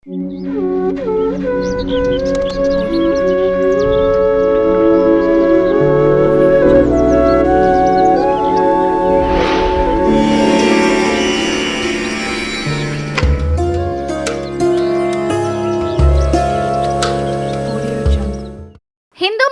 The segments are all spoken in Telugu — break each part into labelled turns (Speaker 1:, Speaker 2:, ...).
Speaker 1: హిందూ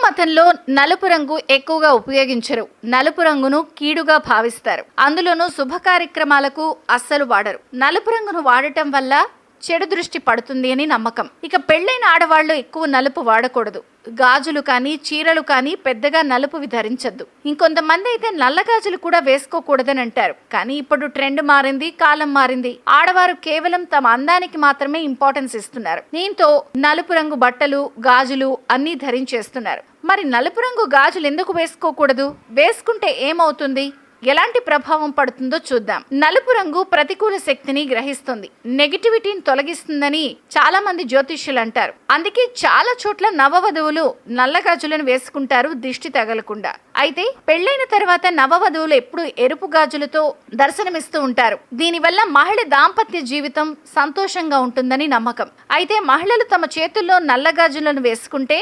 Speaker 1: మతంలో నలుపు రంగు ఎక్కువగా ఉపయోగించరు. నలుపు రంగును కీడుగా భావిస్తారు. అందులోనూ శుభ కార్యక్రమాలకు అస్సలు వాడరు. నలుపు రంగును వాడటం వల్ల చెడు దృష్టి పడుతుంది అని నమ్మకం. ఇక పెళ్లైన ఆడవాళ్లు ఎక్కువ నలుపు వాడకూడదు. గాజులు కానీ చీరలు కానీ పెద్దగా నలుపువి ధరించద్దు. ఇంకొంతమంది అయితే నల్ల గాజులు కూడా వేసుకోకూడదని అంటారు. కానీ ఇప్పుడు ట్రెండ్ మారింది, కాలం మారింది. ఆడవారు కేవలం తమ అందానికి మాత్రమే ఇంపార్టెన్స్ ఇస్తున్నారు. దీంతో నలుపు రంగు బట్టలు, గాజులు అన్నీ ధరించేస్తున్నారు. మరి నలుపు రంగు గాజులు ఎందుకు వేసుకోకూడదు? వేసుకుంటే ఏమవుతుంది? ఎలాంటి ప్రభావం పడుతుందో చూద్దాం. నలుపు రంగు ప్రతికూల శక్తిని గ్రహిస్తుంది, నెగిటివిటీని తొలగిస్తుందని చాలా మంది జ్యోతిష్యులు అంటారు. అందుకే చాలా చోట్ల నవవధువులు నల్ల గాజులను వేసుకుంటారు దిష్టి తగలకుండా. అయితే పెళ్లైన తర్వాత నవవధువులు ఎప్పుడు ఎరుపు గాజులతో దర్శనమిస్తూ ఉంటారు. దీనివల్ల మహిళ దాంపత్య జీవితం సంతోషంగా ఉంటుందని నమ్మకం. అయితే మహిళలు తమ చేతుల్లో నల్ల గాజులను వేసుకుంటే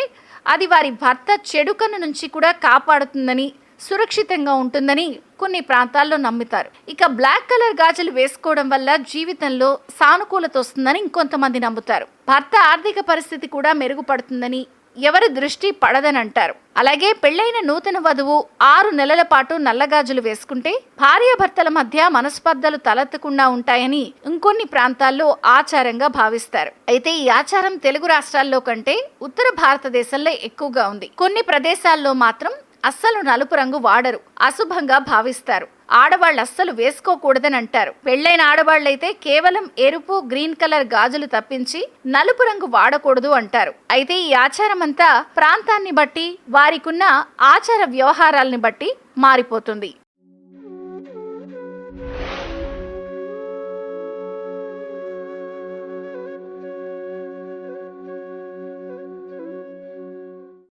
Speaker 1: అది వారి భర్త చెడు కన్ను నుంచి కూడా కాపాడుతుందని, సురక్షితంగా ఉంటుందని కొన్ని ప్రాంతాల్లో నమ్ముతారు. ఇక బ్లాక్ కలర్ గాజులు వేసుకోవడం వల్ల జీవితంలో సానుకూలత వస్తుందని ఇంకొంతమంది నమ్ముతారు. భర్త ఆర్థిక పరిస్థితి కూడా మెరుగుపడుతుందని, ఎవరి దృష్టి పడదని అంటారు. అలాగే పెళ్లైన నూతన వధువు 6 నెలల పాటు నల్లగాజులు వేసుకుంటే భార్యాభర్తల మధ్య మనస్పర్ధలు తలెత్తకుండా ఉంటాయని ఇంకొన్ని ప్రాంతాల్లో ఆచారంగా భావిస్తారు. అయితే ఈ ఆచారం తెలుగు రాష్ట్రాల్లో కంటే ఉత్తర భారతదేశంలో ఎక్కువగా ఉంది. కొన్ని ప్రదేశాల్లో మాత్రం అస్సలు నలుపు రంగు వాడరు, అశుభంగా భావిస్తారు. ఆడవాళ్ళు అస్సలు వేసుకోకూడదని అంటారు. పెళ్లైన ఆడవాళ్ళైతే కేవలం ఎరుపు, గ్రీన్ కలర్ గాజులు తప్పించి నలుపు రంగు వాడకూడదు అంటారు. అయితే ఈ ఆచారం అంతా ప్రాంతాన్ని బట్టి, వారికున్న ఆచార వ్యవహారాలని బట్టి మారిపోతుంది.